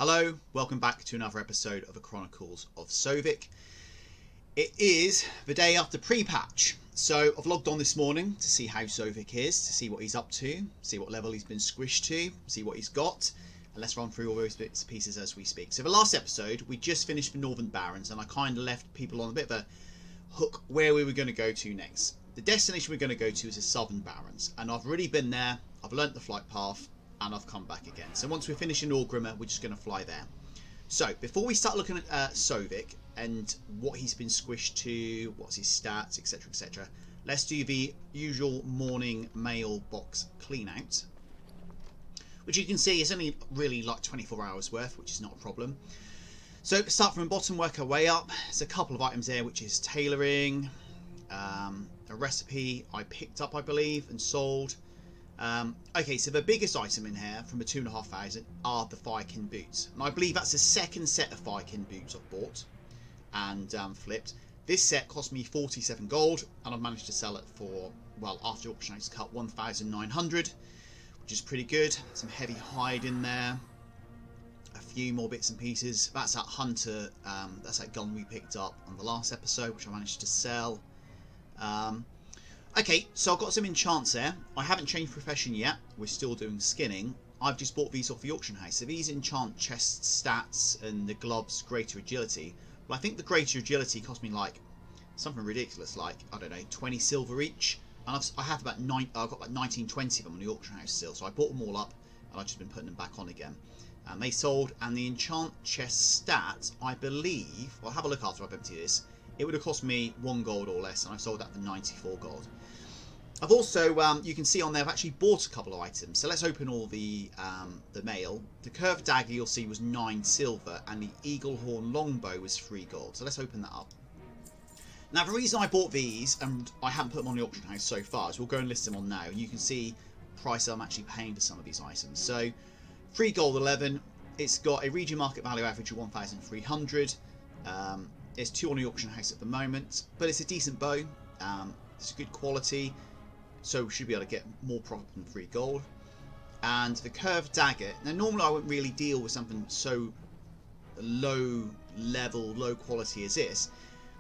Hello, welcome back to another episode of the Chronicles of Sovik. It is the day after pre-patch, so I've logged on this morning to see how Sovik is, to see what he's up to, see what level he's been squished to, see what he's got, and let's run through all those bits and pieces as we speak. So the last episode, we just finished the Northern Barrens, and I kind of left people on a bit of a hook where we were going to go to next. The destination we're going to go to is the Southern Barrens, and I've already been there, I've learnt the flight path, and I've come back again. So once we finish in Orgrimmar, we're just going to fly there. So before we start looking at Sovik and what he's been squished to, what's his stats, etc, etc, let's do the usual morning mailbox clean out, which you can see is only really like 24 hours worth, which is not a problem. So start from the bottom, work our way up. There's a couple of items there, which is tailoring, a recipe I picked up, I believe, and sold. Okay, so the biggest item in here from the 2,500 are the Firekin boots, and I believe that's the second set of Firekin boots I've bought and flipped. This set cost me 47 gold, and I've managed to sell it for, well, after auction house cut, 1,900, which is pretty good. Some heavy hide in there, a few more bits and pieces. That's that hunter, that's that gun we picked up on the last episode, which I managed to sell. Okay, so I've got some enchants there. I haven't changed profession yet. We're still doing skinning. I've just bought these off the auction house. So these enchant chest stats and the gloves greater agility. Well, I think the greater agility cost me like something ridiculous, like, I don't know, 20 silver each. And I have about I've got about 19, 20 of them on the auction house still. So I bought them all up and I've just been putting them back on again. And they sold, and the enchant chest stats, I believe, I'll have a look after I've emptied this. It would have cost me 1 gold or less, and I sold that for 94 gold. I've also, you can see on there, I've actually bought a couple of items. So let's open all the mail. The curved dagger you'll see was 9 silver, and the eagle horn longbow was 3 gold. So let's open that up. Now the reason I bought these, and I haven't put them on the auction house so far, is we'll go and list them on now. And you can see the price I'm actually paying for some of these items. So 3 gold 11. It's got a region market value average of 1,300. There's 2 on the auction house at the moment, but it's a decent bow. It's good quality, so we should be able to get more profit than 3 gold. And the curved dagger. Now normally I wouldn't really deal with something so low level, low quality as this,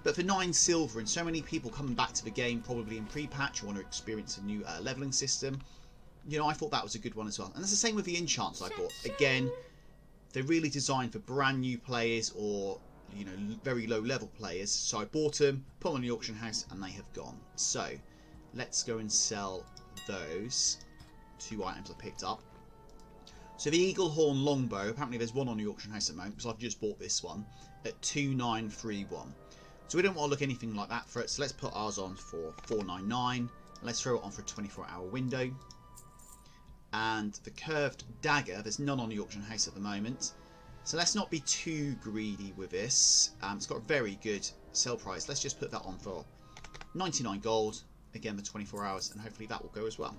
but for 9 silver and so many people coming back to the game probably in pre-patch or want to experience a new leveling system, you know, I thought that was a good one as well. And that's the same with the enchants I bought. Again, they're really designed for brand new players or, you know, very low level players. So I bought them, put them on the auction house, and they have gone. So let's go and sell those 2 items I picked up. So the eagle horn longbow, apparently there's one on the auction house at the moment, because I've just bought this one at 2,931. So we don't want to look anything like that for it, so let's put ours on for 499, and let's throw it on for a 24-hour window. And the curved dagger, there's none on the auction house at the moment, so let's not be too greedy with this. It's got a very good sell price. Let's just put that on for 99 gold, again for 24 hours, and hopefully that will go as well.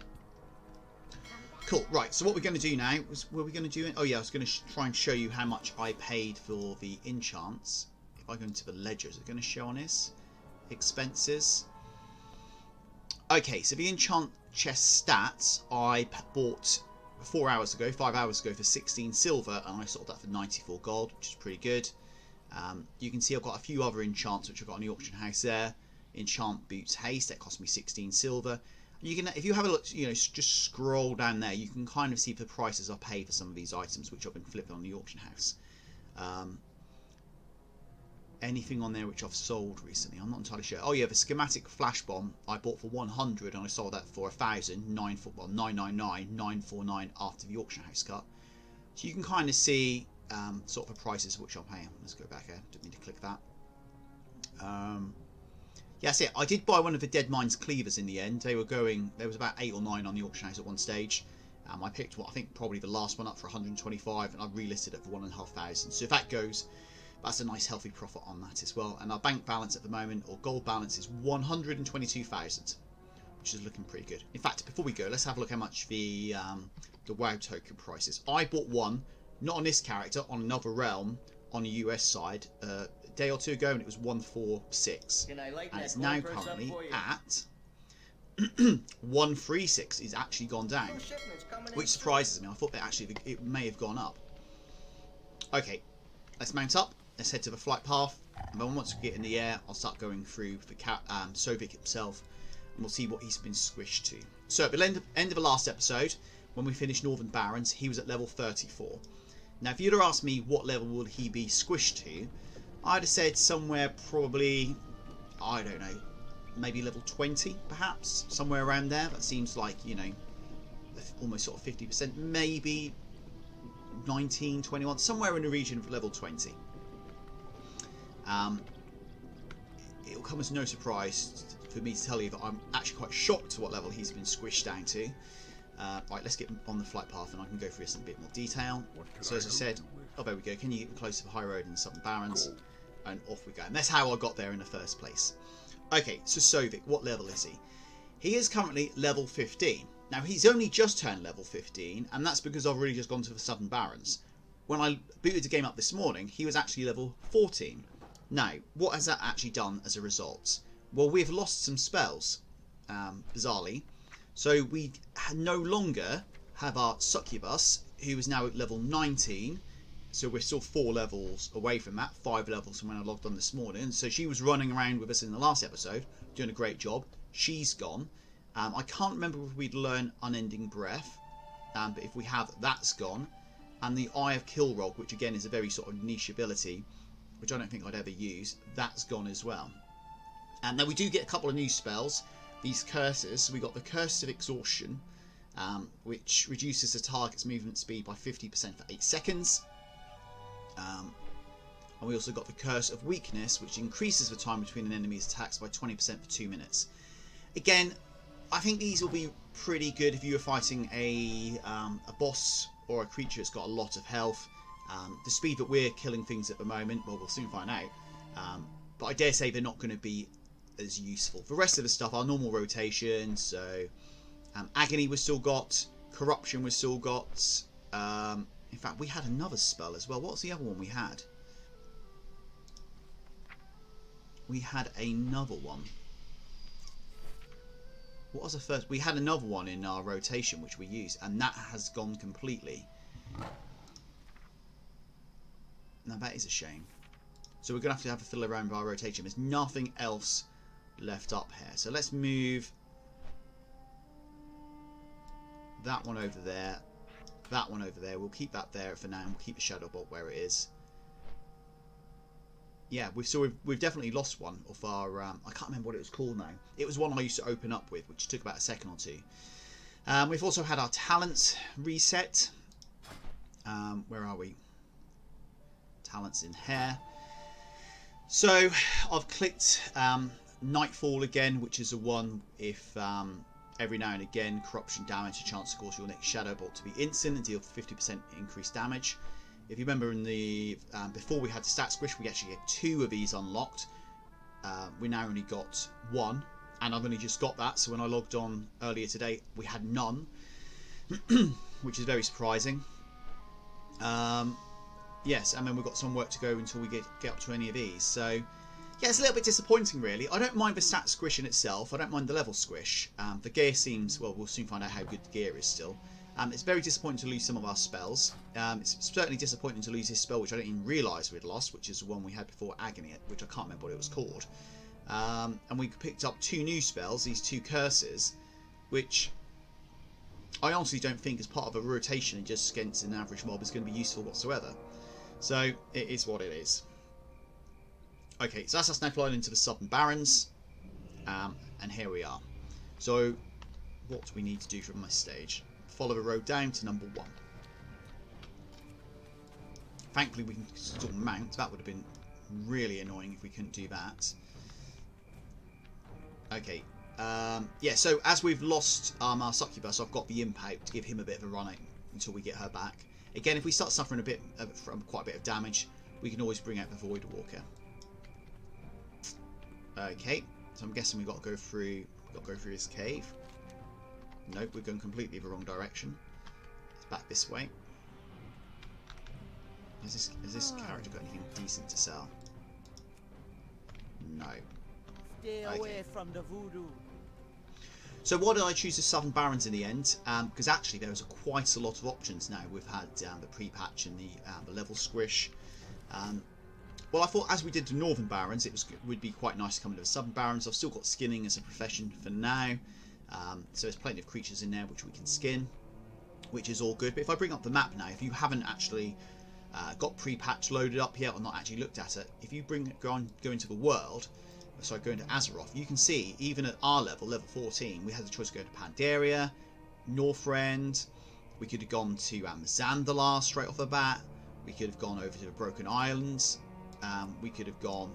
Cool, right, so what we're going to do now, were we going to do it? Oh yeah, I was going to try and show you how much I paid for the enchants. If I go into the ledger, is it going to show on this? Expenses. Okay, so the enchant chest stats, I bought 4 hours ago, 5 hours ago for 16 silver, and I sold that for 94 gold, which is pretty good. You can see I've got a few other enchants which I've got on the auction house there. Enchant boots haste, that cost me 16 silver. You can, if you have a look, you know, just scroll down there, you can kind of see the prices I pay for some of these items which I've been flipping on the auction house. Anything on there which I've sold recently, I'm not entirely sure. Oh yeah, the schematic flash bomb I bought for 100 and I sold that for 1,000, 999, 949 after the auction house cut. So you can kind of see sort of the prices which I'm paying. Let's go back here, didn't mean to click that. Yeah, that's it. I did buy one of the Dead Mines cleavers in the end. They were going, there was about 8 or 9 on the auction house at one stage. I picked what I think probably the last one up for 125, and I relisted it for 1,500. So if that goes, that's a nice healthy profit on that as well. And our bank balance at the moment, or gold balance, is 122,000, which is looking pretty good. In fact, before we go, let's have a look how much the WoW token price is. I bought one, not on this character, on another realm, on the US side, a day or 2 ago, and it was 146. And it's now currently at 136. It's actually gone down, which surprises me. I thought that actually it may have gone up. Okay, let's mount up. Let's head to the flight path. And then once we get in the air, I'll start going through the Sovik himself, and we'll see what he's been squished to. So at the end of the last episode, when we finished Northern Barrens, he was at level 34. Now, if you'd have asked me what level would he be squished to, I'd have said somewhere probably, I don't know, maybe level 20, perhaps, somewhere around there. That seems like, you know, almost sort of 50%, maybe 19, 21, somewhere in the region of level 20. It'll come as no surprise for me to tell you that I'm actually quite shocked at what level he's been squished down to. Right, let's get on the flight path and I can go through this in a bit more detail. So as I said, oh there we go, can you get close to the high road in the Southern Barrens? And off we go. And that's how I got there in the first place. Okay, so Sovik, what level is he? He is currently level 15. Now he's only just turned level 15, and that's because I've really just gone to the Southern Barrens. When I booted the game up this morning, he was actually level 14. Now, what has that actually done as a result? Well, we've lost some spells, bizarrely. So we no longer have our Succubus, who is now at level 19. So we're still 4 levels away from that, 5 levels from when I logged on this morning. So she was running around with us in the last episode, doing a great job. She's gone. I can't remember if we'd learn Unending Breath, but if we have, that's gone. And the Eye of Kilrog, which again is a very sort of niche ability, which I don't think I'd ever use, that's gone as well. And then we do get a couple of new spells, these curses. So we got the Curse of Exhaustion, which reduces the target's movement speed by 50% for 8 seconds. And we also got the Curse of Weakness, which increases the time between an enemy's attacks by 20% for 2 minutes. Again, I think these will be pretty good if you were fighting a boss or a creature that's got a lot of health. The speed that we're killing things at the moment, well, we'll soon find out. But I dare say they're not going to be as useful. The rest of the stuff, our normal rotation, so Agony we've still got, Corruption we've still got. In fact, we had another spell as well. What's the other one we had? We had another one. What was the first? We had another one in our rotation which we used, and that has gone completely. Now that is a shame. So we're going to have a fiddle around with our rotation. There's nothing else left up here. So let's move that one over there. That one over there. We'll keep that there for now. We'll keep the Shadow Bolt where it is. Yeah, we've definitely lost one of our. I can't remember what it was called now. It was one I used to open up with, which took about a second or two. We've also had our talents reset. Where are we? Talents in here. So I've clicked Nightfall again, which is a one if every now and again corruption damage a chance to cause your next Shadow Bolt to be instant and deal 50% increased damage. If you remember in the before we had the stat squish, we actually had 2 of these unlocked. We now only got 1, and I've only just got that. So when I logged on earlier today, we had none, which is very surprising. Yes, and then we've got some work to go until we get up to any of these. So yeah, it's a little bit disappointing really. I don't mind the stat squish in itself. I don't mind the level squish. The gear seems, well, we'll soon find out how good the gear is still. It's very disappointing to lose some of our spells. It's certainly disappointing to lose this spell, which I didn't even realise we'd lost, which is the one we had before Agony, which I can't remember what it was called. And we picked up 2 new spells, these 2 curses, which I honestly don't think as part of a rotation just against an average mob is going to be useful whatsoever. So it is what it is. Okay, so that's us now flying into the Southern Barrens, and here we are. So what do we need to do from this stage? Follow the road down to number 1. Thankfully we can still mount. That would have been really annoying if we couldn't do that. Okay, yeah, so as we've lost our Succubus, I've got the Impact to give him a bit of a run out until we get her back. Again, if we start suffering a bit from quite a bit of damage, we can always bring out the Void Walker. Okay, so I'm guessing we've got to go through this cave. Nope, we're going completely the wrong direction. It's back this way. Has this character got anything decent to sell? No. Stay away from the voodoo. So why did I choose the Southern Barrens in the end? Because actually there was quite a lot of options now. We've had the pre-patch and the level squish. Well, I thought as we did the Northern Barrens, it would be quite nice to come into the Southern Barrens. I've still got skinning as a profession for now. So there's plenty of creatures in there which we can skin, which is all good. But if I bring up the map now, if you haven't actually got pre-patch loaded up yet or not actually looked at it, if you go into the world, sorry, go into Azeroth, you can see even at our level 14, we had the choice to go to Pandaria, Northrend. We could have gone to Zandalar straight off the bat. We could have gone over to the Broken Islands. We could have gone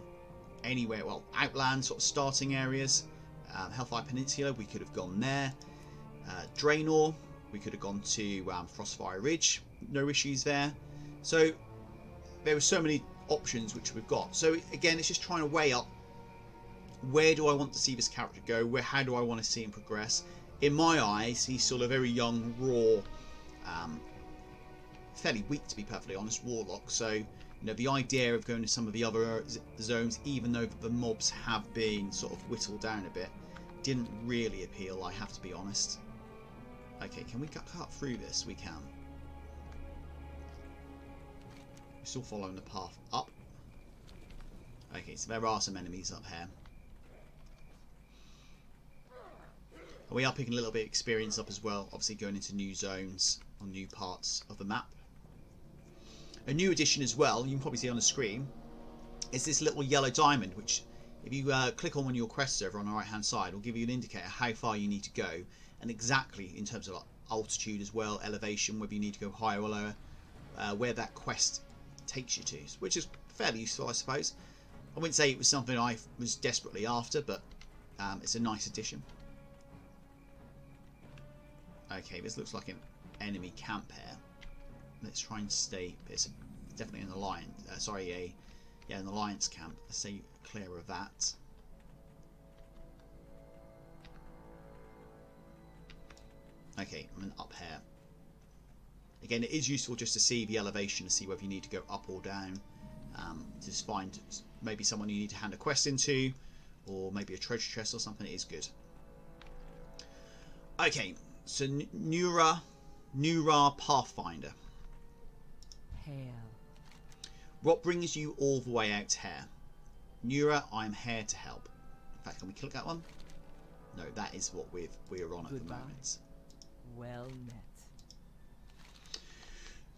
anywhere, well, Outland sort of starting areas. Hellfire Peninsula, we could have gone there. Draenor, we could have gone to Frostfire Ridge, no issues there. So there were so many options which we've got. So again, it's just trying to weigh up, where do I want to see this character go? How do I want to see him progress? In my eyes, he's still a very young, raw, fairly weak, to be perfectly honest, warlock. So, you know, the idea of going to some of the other zones, even though the mobs have been sort of whittled down a bit, didn't really appeal, I have to be honest. Okay, can we cut through this? We can. We're still following the path up. Okay, so there are some enemies up here. We are picking a little bit of experience up as well, obviously going into new zones on new parts of the map. A new addition as well, you can probably see on the screen, is this little yellow diamond, which if you click on one of your quests over on the right hand side, will give you an indicator how far you need to go, and exactly in terms of altitude as well, elevation, whether you need to go higher or lower, where that quest takes you to, which is fairly useful, I suppose. I wouldn't say it was something I was desperately after, but it's a nice addition. Okay, this looks like an enemy camp here. Let's try and stay. It's definitely an alliance. An alliance camp. Let's stay clear of that. Okay, I'm up here. Again, it is useful just to see the elevation to see whether you need to go up or down. Just find maybe someone you need to hand a quest into, or maybe a treasure chest or something. It is good. Okay, so Nura Pathfinder. Hail. What brings you all the way out here? Nura, I'm here to help. In fact, can we click that one? No, that is what we're on at the moment. Well met.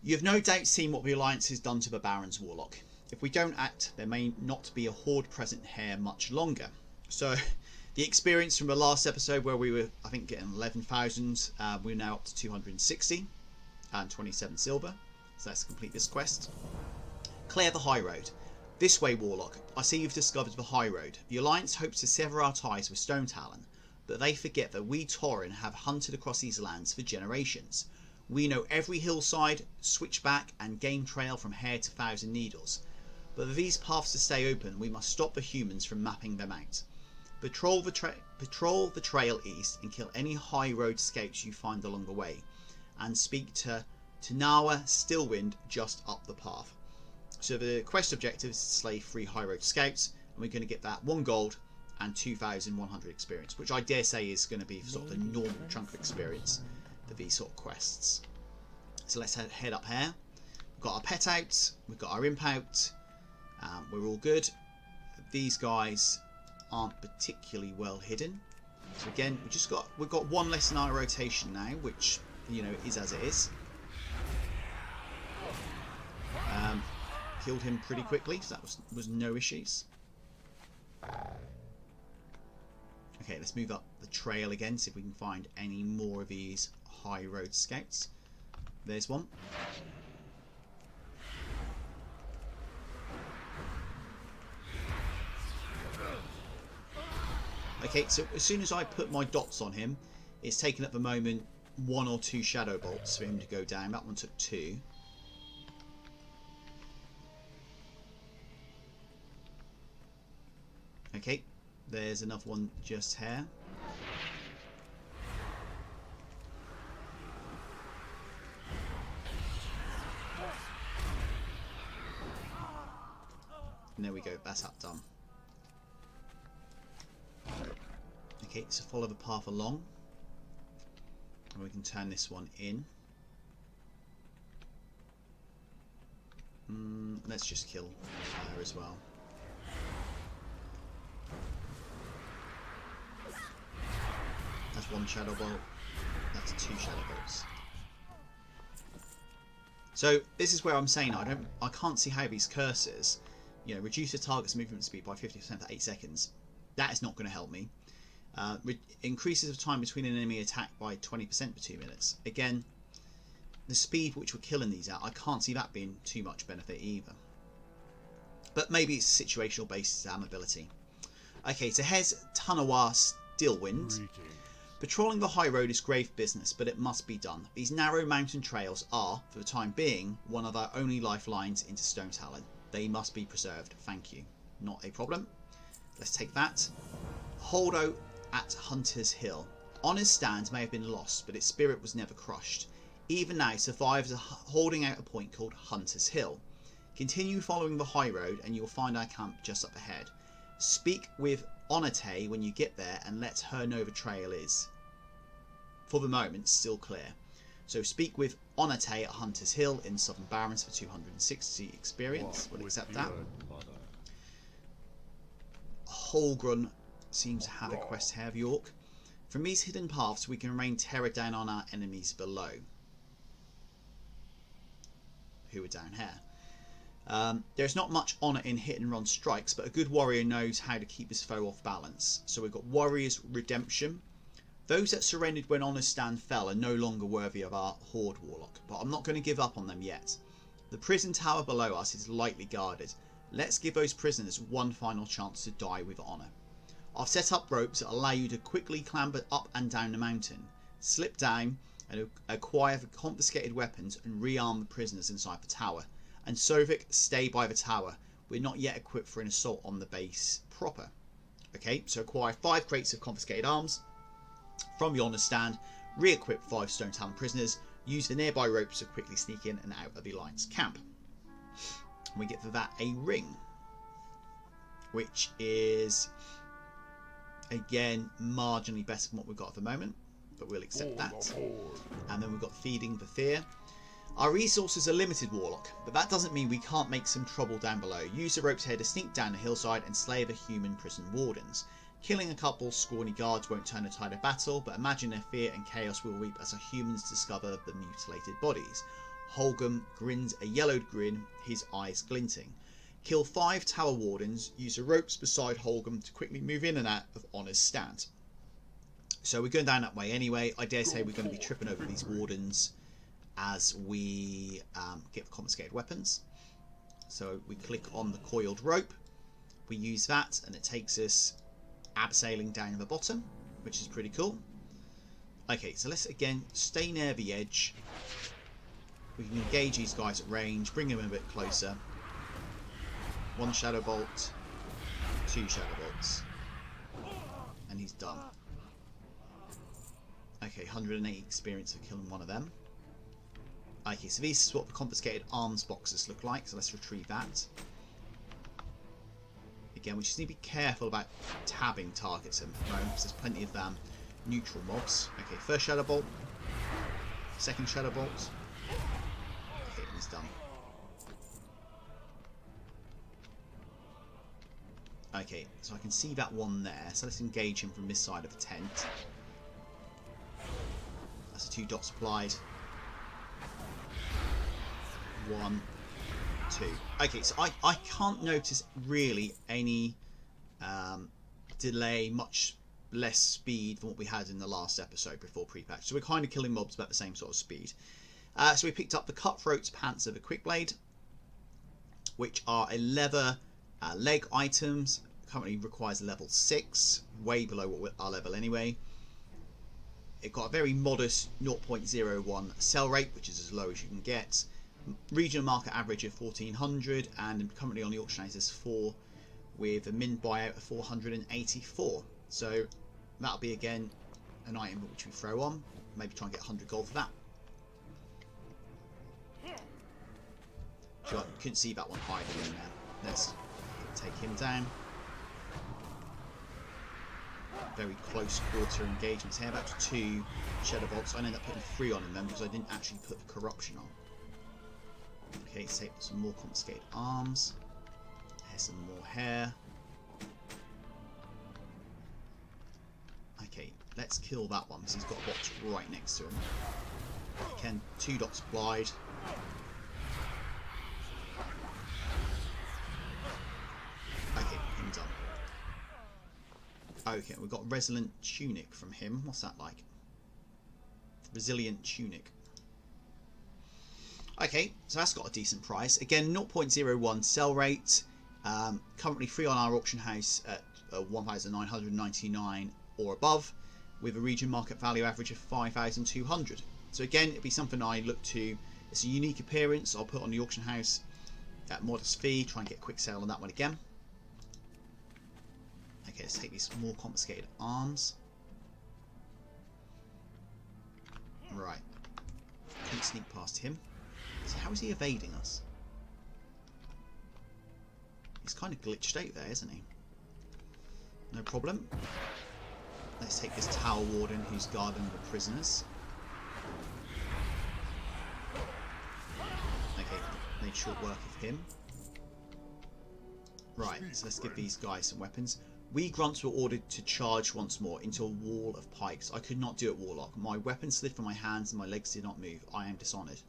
You have no doubt seen what the Alliance has done to the Barrens Warlock. If we don't act, there may not be a horde present here much longer. So, the experience from the last episode where we were, I think, getting 11,000, we're now up to 260 and 27 silver. So let's complete this quest. Clear the high road. This way, Warlock. I see you've discovered the high road. The Alliance hopes to sever our ties with Stone Talon, but they forget that we Tauren have hunted across these lands for generations. We know every hillside, switchback and game trail from here to Thousand Needles. But for these paths to stay open, we must stop the humans from mapping them out. Patrol the trail east and kill any high road scouts you find along the way. And speak to Tanawa Stillwind just up the path. So the quest objective is to slay 3 high road scouts, and we're going to get that 1 gold and 2,100 experience, which I dare say is going to be sort of the normal chunk of experience for these sort of quests. So let's head up here. We've got our pet out, we've got our imp out, we're all good. These guys aren't particularly well hidden. So again, we've got 1 less in our rotation now, which, you know, is as it is. Killed him pretty quickly, so that was no issues. Okay, let's move up the trail again, see if we can find any more of these high road scouts. There's one. Okay, so as soon as I put my dots on him, it's taken at the moment 1 or 2 shadow bolts for him to go down. That one took 2. Okay, there's another one just here. And there we go, that's that done. Okay, so follow the path along. We can turn this one in. Let's just kill her as well. That's one shadow bolt. That's 2 shadow bolts. So this is where I'm saying I can't see how these curses, you know, reduce the target's movement speed by 50% for 8 seconds. That is not going to help me. Increases the time between an enemy attack by 20% for 2 minutes. Again, the speed which we're killing these at, I can't see that being too much benefit either. But maybe it's situational based ability. Okay, so here's Tanawa Steelwind. Patrolling the high road is grave business, but it must be done. These narrow mountain trails are, for the time being, one of our only lifelines into Stone Talon. They must be preserved. Thank you. Not a problem. Let's take that. Holdo at Hunter's Hill. Honor's stand may have been lost, but its spirit was never crushed. Even now, survivors are holding out a point called Hunter's Hill. Continue following the high road and you'll find our camp just up ahead. Speak with Onate when you get there and let her know the trail is, for the moment, still clear. So speak with Onate at Hunter's Hill in Southern Barrens for 260 experience. We'll accept that. Holgrun seems to have a quest here of York. From these hidden paths we can rain terror down on our enemies below, who are down here. There's not much honour in hit and run strikes, but a good warrior knows how to keep his foe off balance. So we've got Warrior's Redemption. Those that surrendered when Honor's stand fell are no longer worthy of our Horde Warlock, but I'm not going to give up on them yet. The prison tower below us is lightly guarded. Let's give those prisoners one final chance to die with honour. I've set up ropes that allow you to quickly clamber up and down the mountain, slip down and acquire the confiscated weapons and rearm the prisoners inside the tower. And Sovik, stay by the tower. We're not yet equipped for an assault on the base proper. Okay, so acquire 5 crates of confiscated arms from the honour stand, re-equip 5 Stone Talon prisoners, use the nearby ropes to quickly sneak in and out of the Alliance camp. We get for that a ring, which is again marginally better than what we've got at the moment, but we'll accept that. And then we've got Feeding the Fear. Our resources are limited, Warlock, but that doesn't mean we can't make some trouble down below. Use the ropes here to sneak down the hillside and slay the human prison wardens. Killing a couple scrawny guards won't turn the tide of battle, but imagine their fear and chaos will reap as our humans discover the mutilated bodies. Holgum grins a yellowed grin, his eyes glinting. Kill 5 tower wardens, use the ropes beside Holgum to quickly move in and out of Honor's stand. So we're going down that way anyway. I dare say we're going to be tripping over these wardens as we get confiscated weapons. So we click on the coiled rope, we use that and it takes us abseiling down to the bottom, which is pretty cool. Okay, so let's again stay near the edge. We can engage these guys at range, bring them a bit closer. 1 shadow bolt, 2 shadow bolts, and he's done. Okay, 180 experience for killing one of them. Okay, so this is what the confiscated arms boxes look like, so let's retrieve that. Again, we just need to be careful about tabbing targets at the moment, because there's plenty of neutral mobs. Okay, first shadow bolt, second shadow bolt. Okay, and it's done. Okay, so I can see that one there, so let's engage him from this side of the tent. That's the 2 dots applied. 1, 2. Okay, so I can't notice really any delay, much less speed than what we had in the last episode before pre-patch. So we're kind of killing mobs about the same sort of speed. So we picked up the Cutthroat's Pants of a Quickblade, which are a leather leg items. Currently requires level 6, way below what our level anyway. It got a very modest 0.01 sell rate, which is as low as you can get. Regional market average of 1400, and currently on the auction house is 4 with a min buyout of 484. So that'll be again an item which we throw on. Maybe try and get 100 gold for that. Sure, you couldn't see that one hiding in there. Let's take him down. very close quarter engagements here. Back to 2 Shadow Bolts. I ended up putting 3 on them because I didn't actually put the corruption on. Okay, let's take some more confiscated arms. Here's some more hair. Okay, let's kill that one because he's got a box right next to him. Again, 2 dots wide. Okay, him done. Okay, we've got Resilient Tunic from him. What's that like? Resilient Tunic. Okay, so that's got a decent price. Again, 0.01 sell rate. Currently free on our auction house at 1,999 or above, with a region market value average of 5,200. So again, it'd be something I look to. It's a unique appearance. I'll put on the auction house at modest fee. Try and get a quick sale on that one again. Okay, let's take these more confiscated arms. Right. Can't sneak past him. So how is he evading us? He's kind of glitched out there, isn't he? No problem. Let's take this Tower Warden who's guarding the prisoners. Okay, made short work of him. Right, so let's give these guys some weapons. We grunts were ordered to charge once more into a wall of pikes. I could not do it, Warlock. My weapon slid from my hands and my legs did not move. I am dishonoured.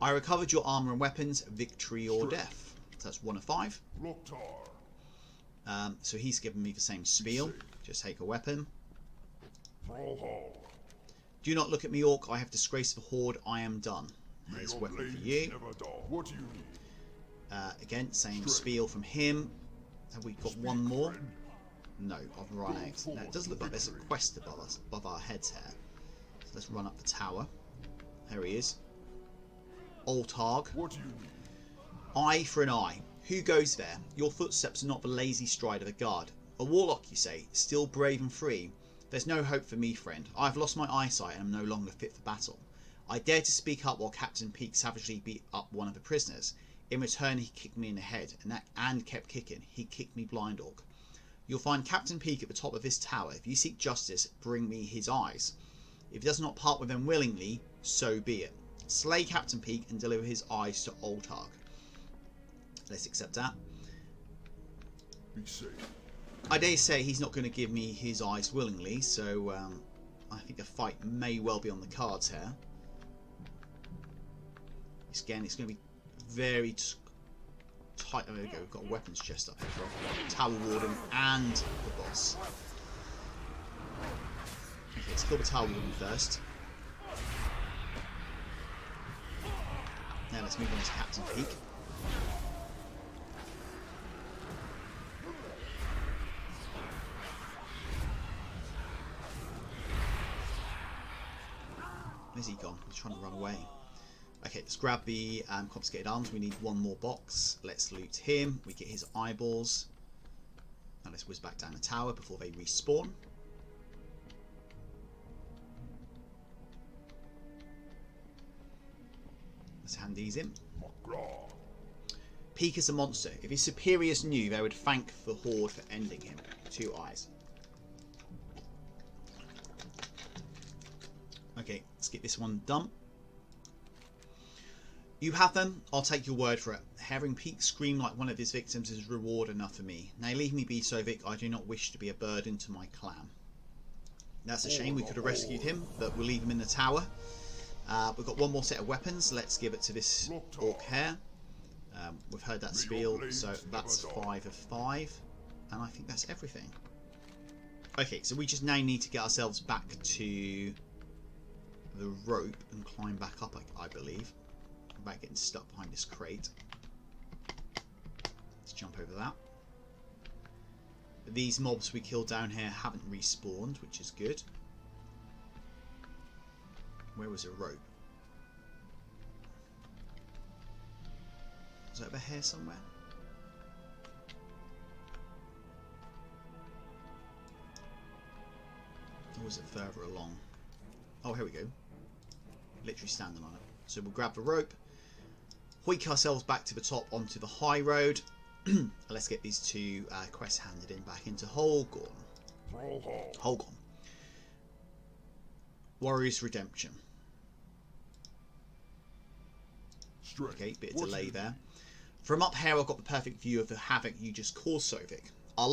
I recovered your armour and weapons. Victory or death. So that's 1 of 5. So he's given me the same spiel. Just take a weapon. Do not look at me, Orc. I have disgraced the Horde. I am done. Here's a weapon for you. Again, same spiel from him. Have we got one more? No, I've run out. Now, it does look like there's a quest above us, above our heads here. So let's run up the tower. There he is. Oltarg. Eye for an eye. Who goes there? Your footsteps are not the lazy stride of a guard. A warlock, you say, still brave and free. There's no hope for me, friend. I have lost my eyesight and am no longer fit for battle. I dared to speak up while Captain Peak savagely beat up one of the prisoners. In return, he kicked me in the head, and kept kicking. He kicked me blind, Orc. You'll find Captain Peak at the top of this tower. If you seek justice, bring me his eyes. If he does not part with them willingly, so be it. Slay Captain Peak and deliver his eyes to Oltarg. Let's accept that. I dare say he's not going to give me his eyes willingly, so I think a fight may well be on the cards here. Again, it's going to be very tight. Oh, there we go. We've got a weapons chest up here as well. Tower Warden and the boss. Okay, let's kill the Tower Warden first. Now let's move on to Captain Peak. Where's he gone? He's trying to run away. Okay, let's grab the confiscated arms. We need one more box. Let's loot him. We get his eyeballs. Now let's whiz back down the tower before they respawn. Let's hand these in. Peak is a monster. If his superiors knew, they would thank the Horde for ending him. 2 eyes. Okay, let's get this one done. You have them, I'll take your word for it. Having Peak scream like one of his victims is reward enough for me. Now leave me be, Sovik. I do not wish to be a burden to my clan. That's a shame. We could have rescued him, but we'll leave him in the tower. We've got one more set of weapons. Let's give it to this Orc here. We've heard that spiel, so that's 5 of 5. And I think that's everything. Okay, so we just now need to get ourselves back to the rope and climb back up, I believe. About getting stuck behind this crate. Let's jump over that. But these mobs we killed down here haven't respawned, which is good. Where was a rope? Was it over here somewhere? Or was it further along? Oh, here we go. Literally standing on it. So we'll grab the rope, hoik ourselves back to the top onto the high road. Let's get these 2 quests handed in back into Holgorn. Hold on. Warrior's Redemption. Okay, bit of delay there. From up here, I've got the perfect view of the havoc you just caused, Sovik. Our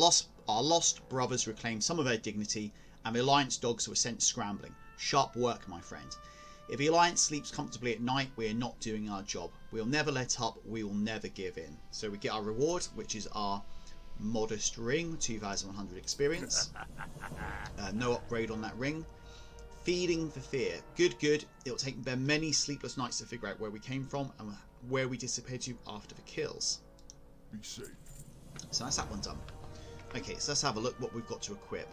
lost brothers reclaimed some of their dignity, and the Alliance dogs were sent scrambling. Sharp work, my friend. If the Alliance sleeps comfortably at night, we are not doing our job. We'll never let up, we will never give in. So we get our reward, which is our modest ring, 2,100 experience. No upgrade on that ring. Feeding the fear. Good, good. It'll take them many sleepless nights to figure out where we came from and where we disappeared to after the kills. Be safe. So that's that one done. Okay, so let's have a look what we've got to equip.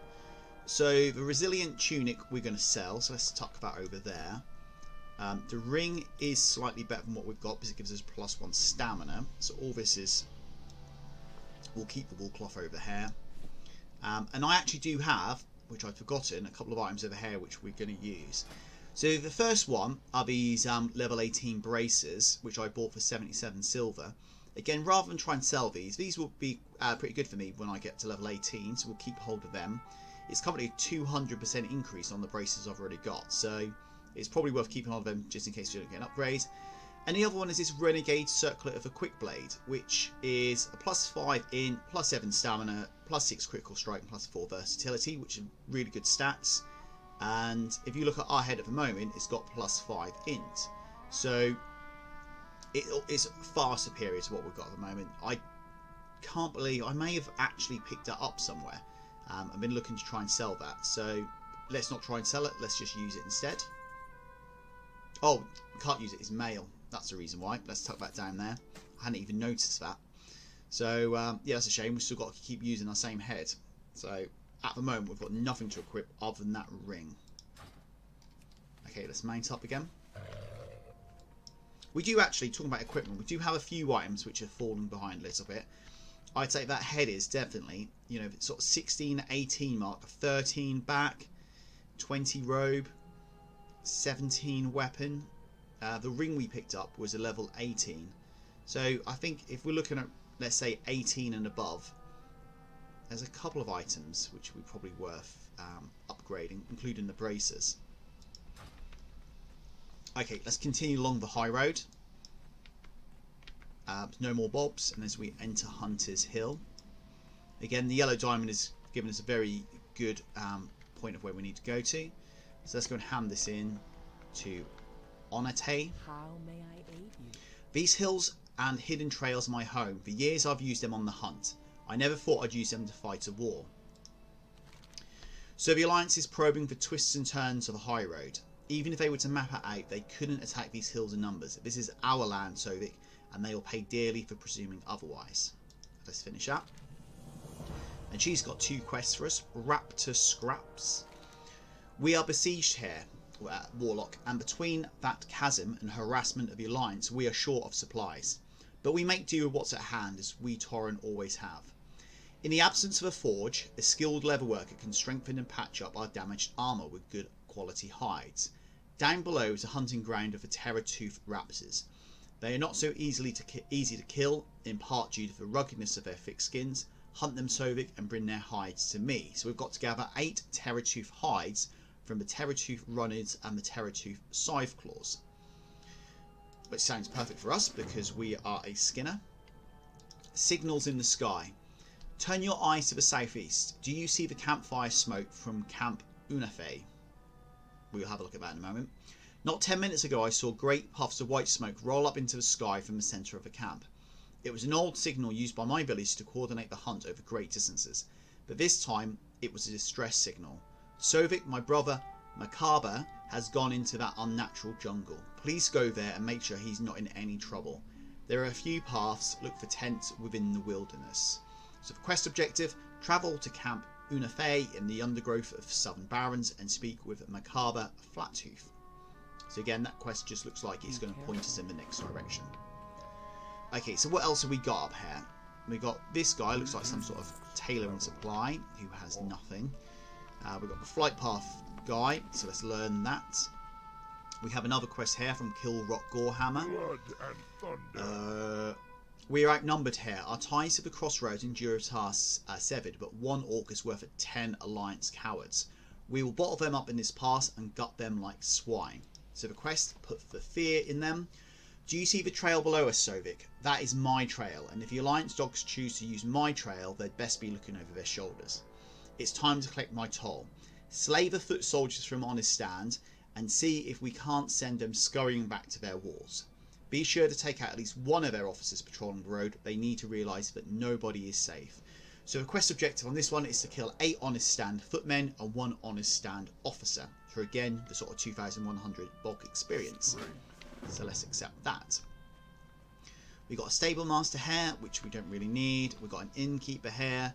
So the resilient tunic we're going to sell, so let's tuck that over there. The ring is slightly better than what we've got because it gives us +1 stamina. So all this is, we'll keep the wool cloth over here. And I actually do have, which I'd forgotten, a couple of items over here which we're going to use. So the first one are these level 18 braces, which I bought for 77 silver. Again, rather than try and sell these will be pretty good for me when I get to level 18, so we'll keep hold of them. It's currently a 200% increase on the braces I've already got, so it's probably worth keeping hold of them just in case you don't get an upgrade. And the other one is this Renegade Circlet of a Quick Blade, which is a +5 in, +7 stamina, +6 critical strike, and +4 versatility, which are really good stats. And if you look at our head at the moment, it's got +5 int. So it's far superior to what we've got at the moment. I can't believe I may have actually picked that up somewhere. I've been looking to try and sell that. So let's not try and sell it. Let's just use it instead. Oh, can't use it. It's mail. That's the reason why. Let's tuck that down there. I hadn't even noticed that. So yeah, that's a shame. We've still got to keep using our same head. So at the moment, we've got nothing to equip other than that ring. Okay, let's mount up again. We do actually, talking about equipment, we do have a few items which have fallen behind a little bit. I'd say that head is definitely, you know, sort of 16, 18 mark, 13 back, 20 robe, 17 weapon. The ring we picked up was a level 18. So I think if we're looking at, let's say, 18 and above, there's a couple of items which would probably worth upgrading, including the braces. Okay, let's continue along the high road. No more bobs, and as we enter Hunter's Hill, again the yellow diamond is giving us a very good point of where we need to go to. So let's go and hand this in to Onate. How may I aid you? These hills and hidden trails are my home. For years I've used them on the hunt. I never thought I'd use them to fight a war. So the Alliance is probing the twists and turns of the high road. Even if they were to map it out, they couldn't attack these hills in numbers. This is our land, Sovik, and they will pay dearly for presuming otherwise. Let's finish up. And she's got 2 quests for us. Raptor Scraps. We are besieged here, Warlock, and between that chasm and harassment of the Alliance, we are short of supplies. But we make do with what's at hand, as we Tauren always have. In the absence of a forge, a skilled leatherworker can strengthen and patch up our damaged armour with good quality hides. Down below is a hunting ground of the terror-toothed raptors. They are not so easy to kill, in part due to the ruggedness of their thick skins. Hunt them, Sovik, and bring their hides to me. So we've got to gather 8 terror-toothed hides from the terror-toothed runners and the terror-toothed scythe claws. Which sounds perfect for us because we are a skinner. Signals in the sky. Turn your eyes to the southeast. Do you see the campfire smoke from Camp Unafe? We'll have a look at that in a moment. Not 10 minutes ago I saw great puffs of white smoke roll up into the sky from the centre of the camp. It was an old signal used by my village to coordinate the hunt over great distances, but this time it was a distress signal. Sovik, my brother, Macabre, has gone into that unnatural jungle. Please go there and make sure he's not in any trouble. There are a few paths, look for tents within the wilderness. So the quest objective, travel to Camp Unafe in the undergrowth of southern Barrens and speak with Macabre Flattooth. So again, that quest just looks like it's going to point us in the next direction. Okay, so what else have we got up here? We got this guy, looks like some sort of tailor and supply, who has nothing. We've got the flight path guy, so let's learn that. We have another quest here from Kill Rock Gorehammer. We are outnumbered here. Our ties of the crossroads and Duratas are severed, but one orc is worth 10 alliance cowards. We will bottle them up in this pass and gut them like swine. So the quest, put the fear in them. Do you see the trail below us, Sovik? That is my trail, and if the alliance dogs choose to use my trail, they'd best be looking over their shoulders. It's time to collect my toll. Slay the foot soldiers from Honest Stand, and see if we can't send them scurrying back to their wars. Be sure to take out at least one of their officers patrolling the road. They need to realise that nobody is safe. So the quest objective on this one is to kill 8 Honest Stand footmen and 1 Honest Stand officer, for again the sort of 2100 bulk experience. So let's accept that. We got a stable master here, which we don't really need. We've got an innkeeper here,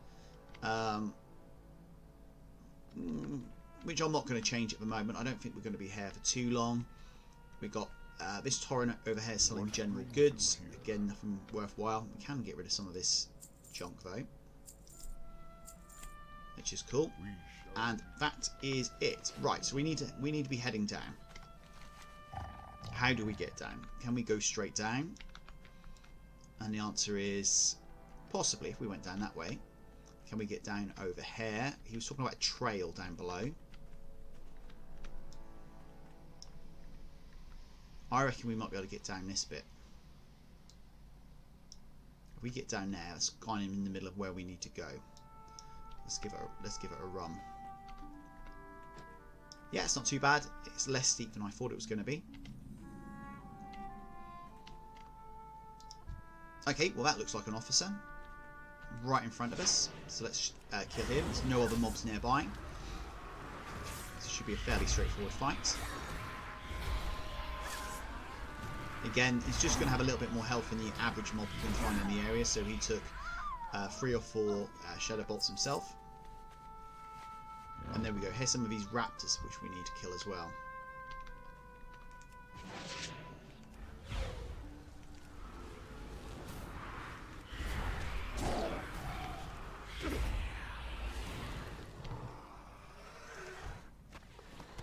which I'm not going to change at the moment. I don't think we're going to be here for too long. We've got this torrent over here selling general goods. Again, nothing worthwhile. We can get rid of some of this junk though, which is cool. And that is it. Right, so we need to be heading down. How do we get down? Can we go straight down? And the answer is possibly, if we went down that way. Can we get down over here? He was talking about a trail down below. I reckon we might be able to get down this bit. If we get down there, that's kind of in the middle of where we need to go. Let's give it a run. Yeah, it's not too bad. It's less steep than I thought it was going to be. Okay, well that looks like an officer right in front of us. So let's kill him. There's no other mobs nearby. This should be a fairly straightforward fight. Again, he's just going to have a little bit more health than the average mob you can find in the area, so he took 3 or 4 shadow bolts himself. And there we go. Here's some of these raptors which we need to kill as well.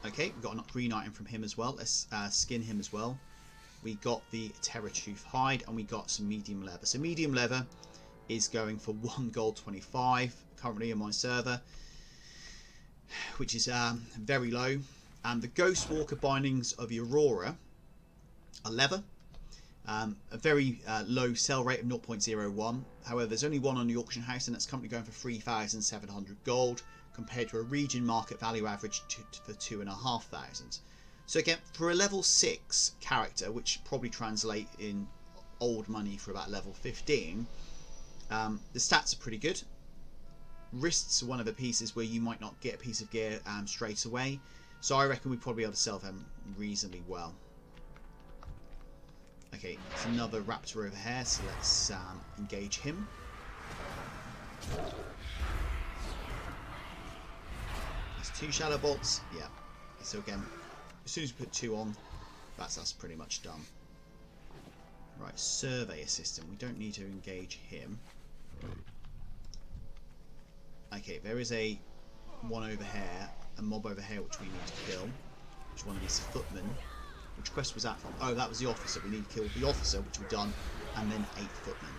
Okay, we've got a green item from him as well. Let's skin him as well. We got the Terror Tooth hide and we got some medium leather. So medium leather is going for 1 gold 25 currently on my server, which is very low. And the Ghost Walker bindings of the Aurora are leather. A very low sell rate of 0.01. However, there's only one on the auction house and that's currently going for 3,700 gold compared to a region market value average for 2,500. So again, for a level 6 character, which probably translate in old money for about level 15, the stats are pretty good. Wrists are one of the pieces where you might not get a piece of gear straight away. So I reckon we'd probably be able to sell them reasonably well. Okay, there's another raptor over here, so let's engage him. There's 2 shadow bolts, yeah. So again, as soon as we put 2 on, that's us pretty much done. Right, surveyor system. We don't need to engage him. Okay, there is a one over here, a mob over here which we need to kill. Which one of these footmen? Which quest was that from? Oh, that was the officer. We need to kill the officer, which we've done, and then 8 footmen.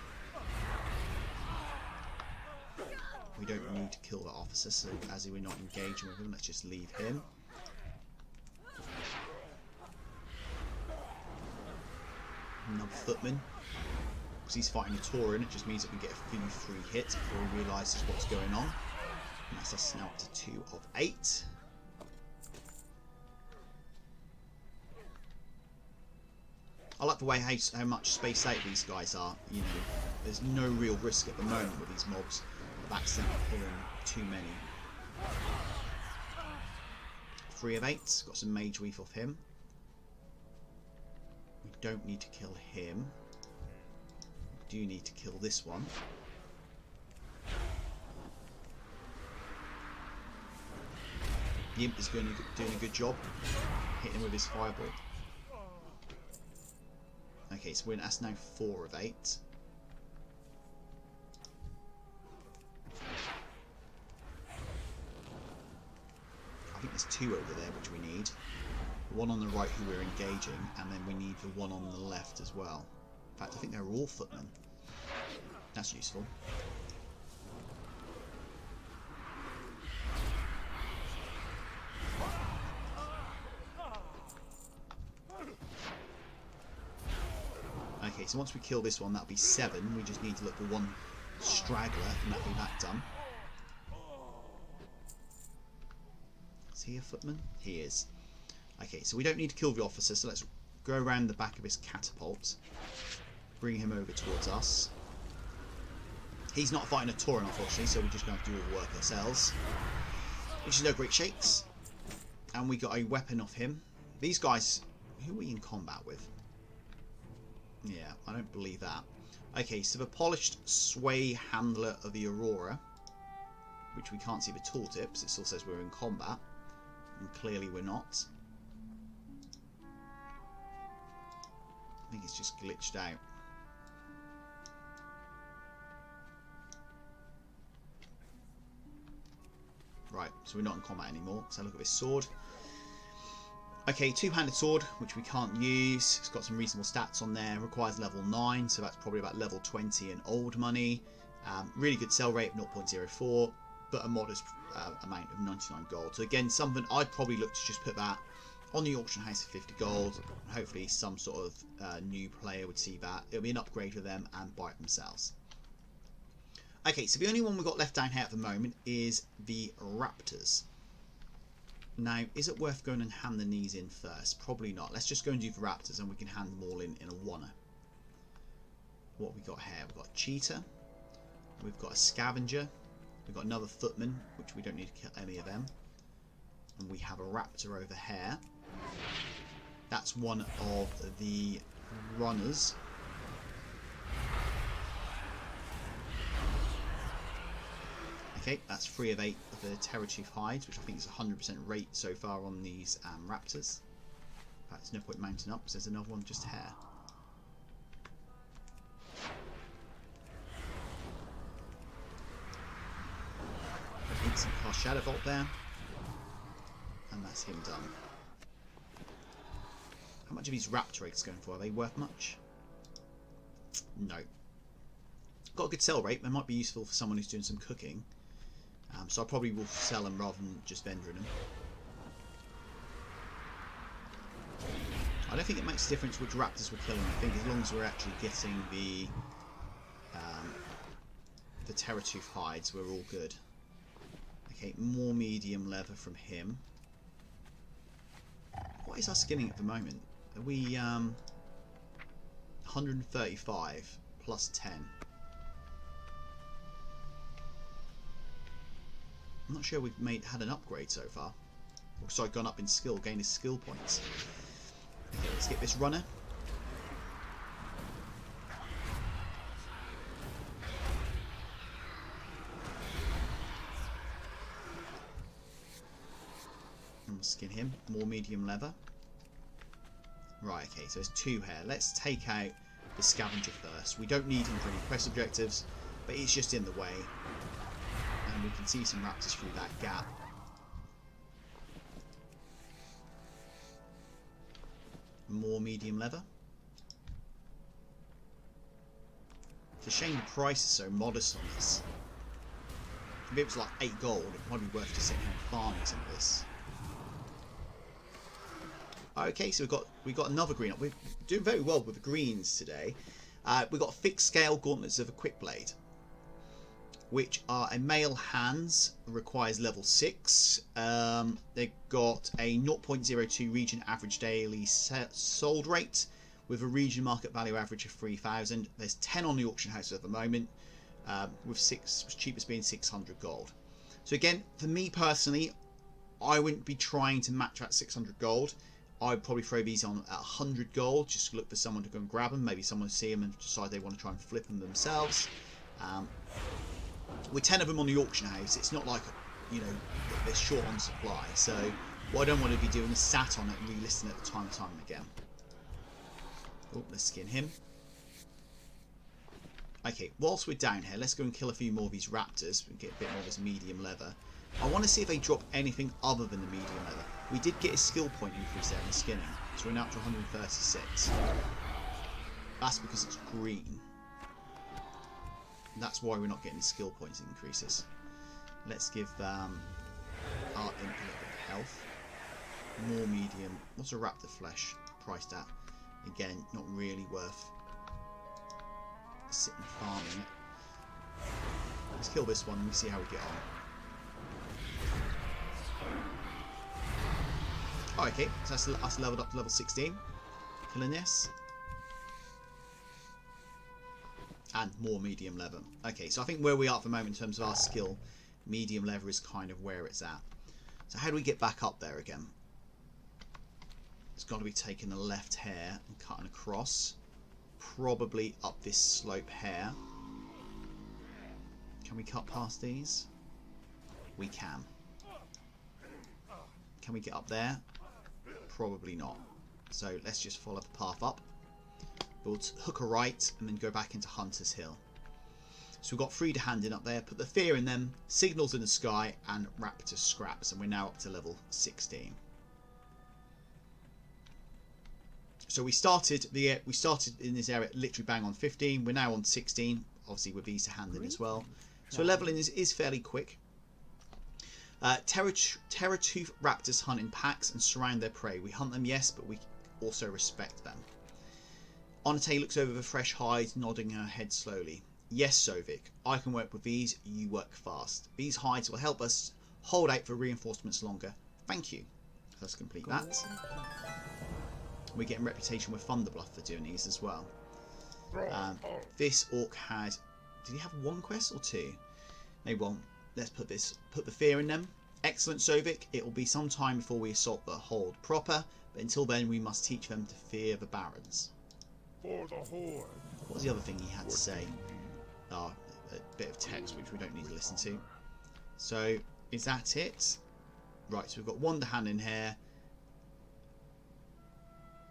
We don't need to kill the officer, so as we're not engaging with him, let's just leave him. Another footman. Because he's fighting a Tauren, it just means that we get a few free hits before he realises what's going on. And that's us now up to 2 of 8. I like the way how much spaced out these guys are. You know, there's no real risk at the moment with these mobs of accidentally killing too many. 3 of 8. Got some mage weave off him. We don't need to kill him. We do need to kill this one. The imp is doing a good job hitting him with his fireball. Okay, so that's now 4 of 8. I think there's 2 over there which we need. The one on the right who we're engaging, and then we need the one on the left as well. In fact, I think they're all footmen. That's useful. Okay, so once we kill this one, that'll be 7. We just need to look for one straggler, and that'll be that done. Is he a footman? He is. Okay, so we don't need to kill the officer, so let's go around the back of his catapult. Bring him over towards us. He's not fighting a Tauren, unfortunately, so we're just going to have to do all the work ourselves. Which is no great shakes. And we got a weapon off him. These guys, who are we in combat with? Yeah, I don't believe that. Okay, so the polished sway handler of the Aurora, which we can't see the tooltips. It still says we're in combat, and clearly we're not. I think it's just glitched out. Right, so we're not in combat anymore. So look at this sword. Okay, two-handed sword, which we can't use. It's got some reasonable stats on there. Requires level 9, so that's probably about level 20 in old money. Really good sell rate of 0.04, but a modest amount of 99 gold. So again, something I'd probably look to just put that on the auction house for 50 gold. Hopefully some sort of new player would see that. It'll be an upgrade for them and buy it themselves. Okay, so the only one we've got left down here at the moment is the Raptors. Now, is it worth going and hand the knees in first? Probably not. Let's just go and do the Raptors and we can hand them all in a wanna. What have we got here? We've got a Cheetah. We've got a Scavenger. We've got another Footman, which we don't need to kill any of them. And we have a Raptor over here. That's one of the runners. Okay, that's 3 of 8 of the Terratooth hides, which I think is a 100% rate so far on these Raptors. In fact, there's no point mounting up because there's another one just here. Instant cast Shadow Bolt there. And that's him done. How much are these Raptor eggs going for? Are they worth much? No. Got a good sell rate. They might be useful for someone who's doing some cooking. So I probably will sell them rather than just vendoring them. I don't think it makes a difference which Raptors we're killing. I think as long as we're actually getting the Terratooth hides, we're all good. Okay, more medium leather from him. What is our skinning at the moment? Are we 135 plus 10? I'm not sure we've had an upgrade so far. Looks like gone up in skill, gained his skill points. Okay, let's get this runner. And we'll skin him. More medium leather. Right, okay, so there's 2 here. Let's take out the Scavenger first. We don't need him for any quest objectives, but he's just in the way. And we can see some Raptors through that gap. More medium leather. It's a shame the price is so modest on this. If it was like 8 gold, it might be worth just sitting here and farming some of this. Okay, so we've got another green up. We're doing very well with the greens today. We've got fixed scale gauntlets of a quick blade, which are a male hands, requires level 6. They've got a 0.02 region average daily sold rate with a region market value average of 3,000. There's 10 on the auction house at the moment, with cheapest being 600 gold. So again, for me personally, I wouldn't be trying to match that 600 gold. I'd probably throw these on at 100 gold, just to look for someone to go and grab them. Maybe someone see them and decide they want to try and flip them themselves. With 10 of them on the auction house, it's not like, you know, they're short on supply. So what I don't want to be doing is sat on it and relisting it time and time again. Oh, let's skin him. Okay, whilst we're down here, let's go and kill a few more of these Raptors and get a bit more of this medium leather. I want to see if they drop anything other than the medium leather. We did get a skill point increase there in skinning, so we're now up to 136. That's because it's green. That's why we're not getting skill points increases. Let's give our imp a little bit of health. More medium. What's a raptor flesh priced at? Again, not really worth sitting farming it. Let's kill this one and see how we get on. Oh, okay, so that's us leveled up to level 16. Killing this. And more medium level. Okay, so I think where we are at the moment in terms of our skill, medium level is kind of where it's at. So how do we get back up there again? It's got to be taking the left hair and cutting across. Probably up this slope here. Can we cut past these? We can. Can we get up there? Probably not. So let's just follow the path up. We'll hook a right and then go back into Hunter's Hill. So we've got Free to Hand in up there, put the fear in them, signals in the sky, and raptor scraps, and we're now up to level 16. So we started in this area literally bang on 15. We're now on 16, obviously with these to hand in as well. So leveling is fairly quick. Terror-tooth raptors hunt in packs and surround their prey. We hunt them, yes, but we also respect them. Onate looks over the fresh hides, nodding her head slowly. Yes, Sovik, I can work with these, you work fast. These hides will help us hold out for reinforcements longer. Thank you. Let's complete that. We're getting reputation with Thunderbluff for doing these as well. This orc had... Did he have one quest or two? Maybe one. Let's put the fear in them. Excellent, Sovik. It will be some time before we assault the hold proper, but until then we must teach them to fear the Barrens. For the horde. What was the other thing he had to say? A bit of text which we don't need to listen to. So is that it? Right, so we've got Wander Hand in here.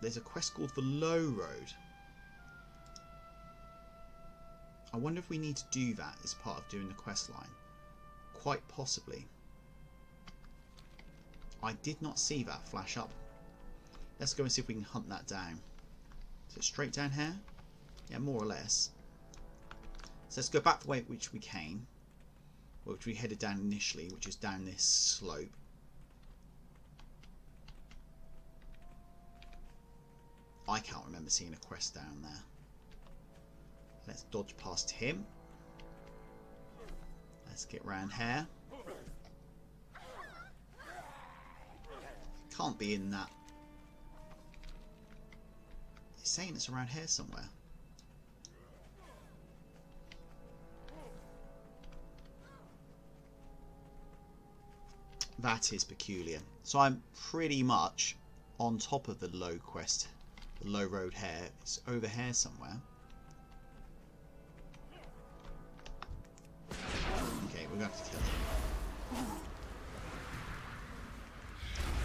There's a quest called the Low Road. I wonder if we need to do that as part of doing the quest line. Quite possibly. I did not see that flash up. Let's go and see if we can hunt that down. Is it straight down here? Yeah, more or less. So let's go back the way at which we came. Which we headed down initially, which is down this slope. I can't remember seeing a quest down there. Let's dodge past him. Let's get round here. Can't be in that. It's saying it's around here somewhere. That is peculiar. So I'm pretty much on top of the low quest. The low road here. It's over here somewhere. Okay, we're going to have to kill him.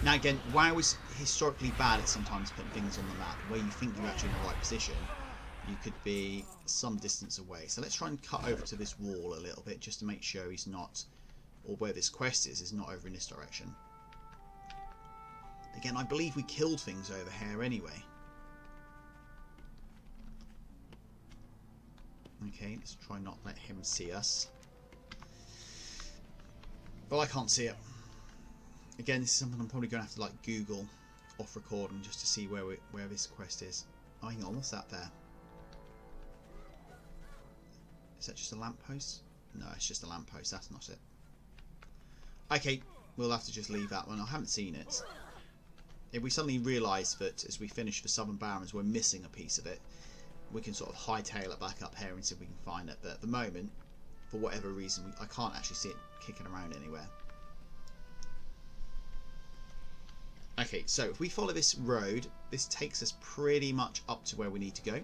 Now again, WoW is historically bad at sometimes putting things on the map where you think you're actually in the right position. You could be some distance away. So let's try and cut over to this wall a little bit just to make sure he's not, or where this quest is not over in this direction. Again, I believe we killed things over here anyway. Okay, let's try not let him see us. Well, I can't see it. Again, this is something I'm probably going to have to like Google off recording just to see where this quest is. Oh, hang on, what's that there? Is that just a lamppost? No, it's just a lamppost. That's not it. Okay, we'll have to just leave that one. I haven't seen it. If we suddenly realise that as we finish the Southern Barrens we're missing a piece of it, we can sort of hightail it back up here and see if we can find it. But at the moment, for whatever reason, I can't actually see it kicking around anywhere. Okay, so if we follow this road, this takes us pretty much up to where we need to go.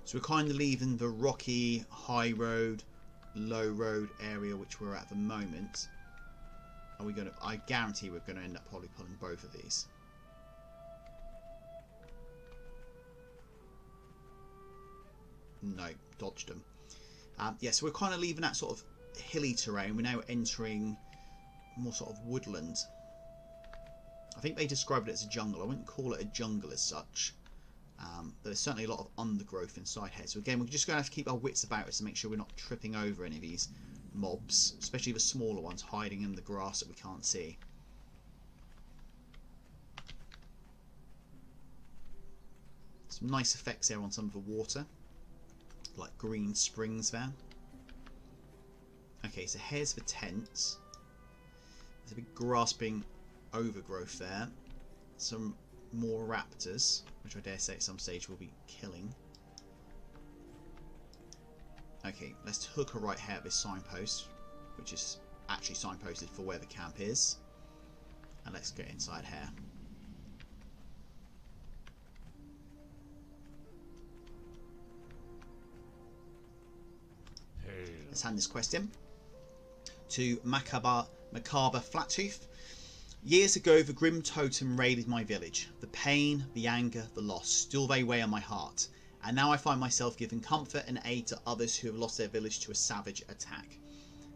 So we're kind of leaving the rocky, high road, low road area which we're at the moment. Are we going to? I guarantee we're going to end up probably pulling both of these. No, dodged them. Yeah, so we're kind of leaving that sort of hilly terrain. We're now entering more sort of woodland. I think they described it as a jungle. I wouldn't call it a jungle as such. But there's certainly a lot of undergrowth inside here. So again, we're just going to have to keep our wits about us to make sure we're not tripping over any of these mobs, especially the smaller ones hiding in the grass that we can't see. Some nice effects there on some of the water, like green springs there. Okay, so here's the tents. There's a big grasping overgrowth there. Some more raptors, which I dare say at some stage we'll be killing. Okay, let's hook a right here at this signpost, which is actually signposted for where the camp is. And let's get inside here. Let's hand this quest in to Macabre Flattooth. Years ago, the grim totem raided my village. The pain, the anger, the loss, still they weigh on my heart. And now I find myself giving comfort and aid to others who have lost their village to a savage attack.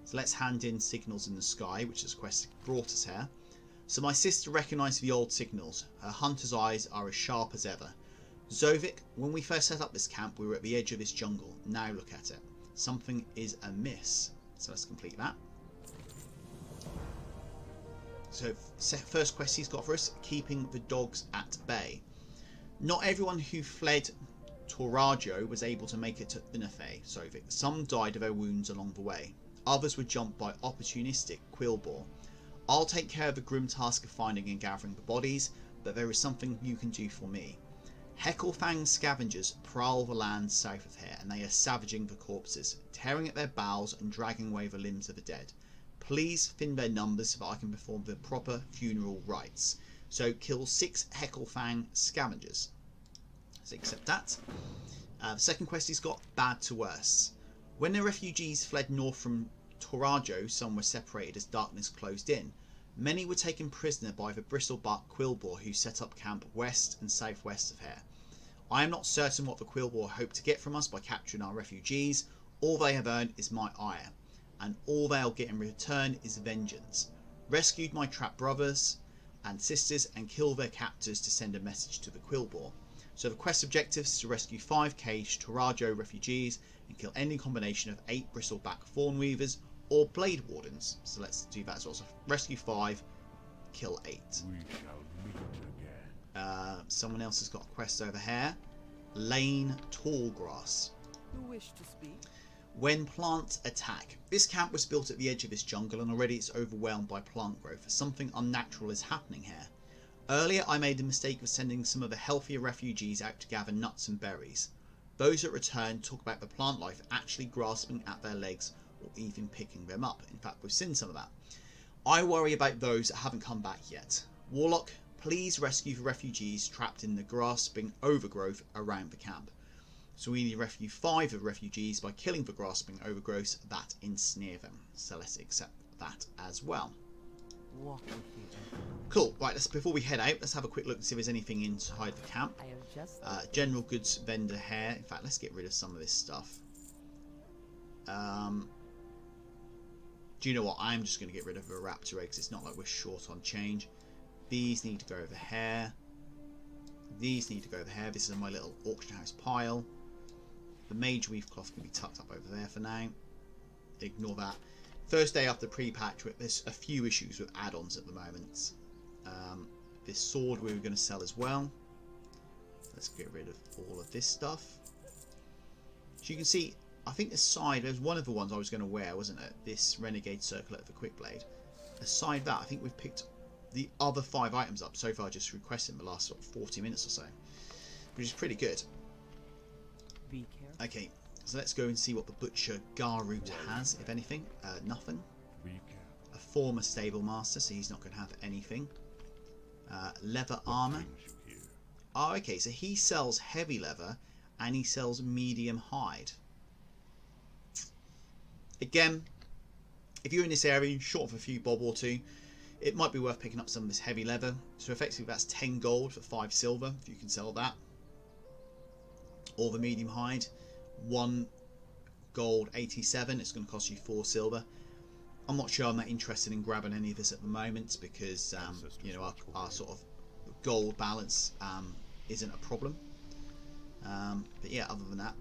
So let's hand in Signals in the Sky, which is a quest that brought us here. So my sister recognised the old signals. Her hunter's eyes are as sharp as ever. Sovik, when we first set up this camp, we were at the edge of this jungle. Now look at it. Something is amiss. So let's complete that. So first quest he's got for us, keeping the dogs at bay. Not everyone who fled Torajo was able to make it to Unafe, Sovik. Some died of their wounds along the way. Others were jumped by opportunistic quillboar. I'll take care of the grim task of finding and gathering the bodies, but there is something you can do for me. Hecklefang scavengers prowl the lands south of here, and they are savaging the corpses, tearing at their bowels and dragging away the limbs of the dead. Please thin their numbers so that I can perform the proper funeral rites. So kill 6 Hecklefang scavengers. So accept that. The second quest he's got, Bad to Worse. When the refugees fled north from Torajo, some were separated as darkness closed in. Many were taken prisoner by the bristlebark quillboar who set up camp west and southwest of here. I am not certain what the quillboar hope to get from us by capturing our refugees. All they have earned is my ire, and all they'll get in return is vengeance. Rescued my trapped brothers and sisters and kill their captors to send a message to the quillboar. So the quest objectives is to rescue 5 caged Torajo refugees and kill any combination of 8 bristleback thornweavers or blade wardens. So let's do that as well. So rescue 5, kill 8. We shall meet again. Someone else has got a quest over here. Lane Tallgrass. You wish to speak? When plants attack. This camp was built at the edge of this jungle and already it's overwhelmed by plant growth. Something unnatural is happening here. Earlier I made the mistake of sending some of the healthier refugees out to gather nuts and berries. Those that returned talk about the plant life actually grasping at their legs or even picking them up. In fact, we've seen some of that. I worry about those that haven't come back yet. Warlock, please rescue the refugees trapped in the grasping overgrowth around the camp. So we need to rescue 5 of the refugees by killing the grasping overgrowths that ensnare them. So let's accept that as well. Walk with me. Cool. Right, before we head out, let's have a quick look and see if there's anything inside the camp. I have just General goods vendor here. In fact, let's get rid of some of this stuff. Do you know what? I'm just going to get rid of the raptor eggs. It's not like we're short on change. These need to go over here. These need to go over here. This is my little auction house pile. The mage weave cloth can be tucked up over there for now. Ignore that. First day after pre-patch, there's a few issues with add-ons at the moment. This sword we were going to sell as well. Let's get rid of all of this stuff. So you can see, I think aside, there's one of the ones I was going to wear, wasn't it? This Renegade Circlet of the Quick Blade. Aside that, I think we've picked the other 5 items up so far, just requesting the last sort of 40 minutes or so, which is pretty good. be careful. Okay, so let's go and see what the Butcher Garroot has, if anything. Nothing. Be careful. A former stable master, so he's not going to have anything. Leather armor. Brings you here. Oh, okay, so he sells heavy leather and he sells medium hide. Again, if you're in this area, short of a few bob or two, it might be worth picking up some of this heavy leather. So effectively that's 10 gold for 5 silver, if you can sell that. Or the medium hide, 1 gold 87, it's going to cost you 4 silver. I'm not sure I'm that interested in grabbing any of this at the moment because you know, our sort of gold balance isn't a problem. But yeah, other than that,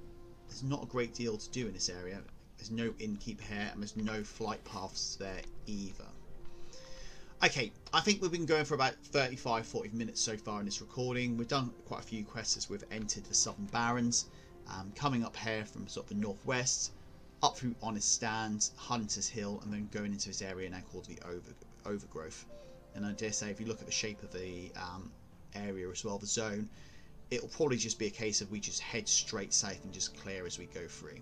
there's not a great deal to do in this area. There's no innkeep here, and there's no flight paths there either. Okay, I think we've been going for about 35-40 minutes so far in this recording. We've done quite a few quests as we've entered the Southern Barrens, coming up here from sort of the northwest, up through Honest Stands, Hunter's Hill, and then going into this area now called the Overgrowth. And I dare say, if you look at the shape of the area as well, the zone, it'll probably just be a case of we just head straight south and just clear as we go through,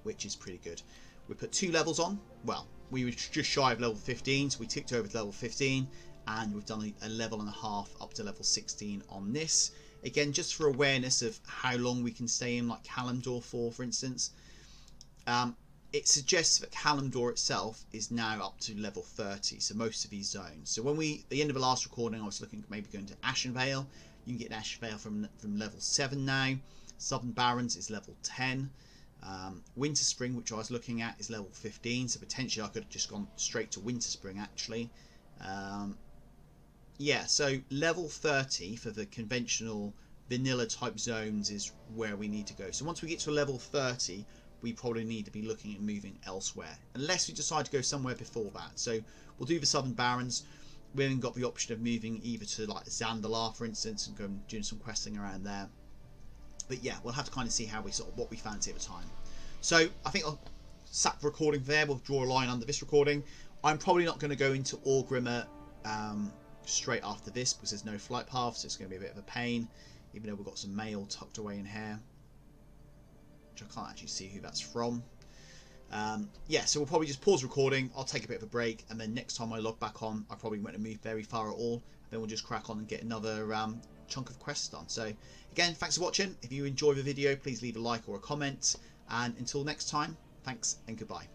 which is pretty good. We put 2 levels on. Well, we were just shy of level 15, so we ticked over to level 15, and we've done a level and a half up to level 16 on this. Again, just for awareness of how long we can stay in, like Kalimdor for instance. It suggests that Kalimdor itself is now up to level 30, so most of these zones. So when at the end of the last recording, I was looking at maybe going to Ashenvale. You can get Ashenvale from level 7 now. Southern Barrens is level 10. Winter Spring, which I was looking at, is level 15, so potentially I could have just gone straight to Winter Spring actually. Yeah, so level 30 for the conventional vanilla type zones is where we need to go. So once we get to level 30, we probably need to be looking at moving elsewhere, unless we decide to go somewhere before that. So we'll do the Southern Barrens. We haven't got the option of moving either to like Zandalar, for instance, and going doing some questing around there. But yeah, we'll have to kind of see how we what we fancy at the time. So I think I'll sap the recording there. We'll draw a line under this recording. I'm probably not going to go into Orgrimmar straight after this because there's no flight path, so it's going to be a bit of a pain, even though we've got some mail tucked away in here, which I can't actually see who that's from. Yeah, so we'll probably just pause recording. I'll take a bit of a break, and then next time I log back on, I probably won't move very far at all. Then we'll just crack on and get another chunk of quests done. So again, thanks for watching. If you enjoy the video, please leave a like or a comment, and until next time, thanks and goodbye.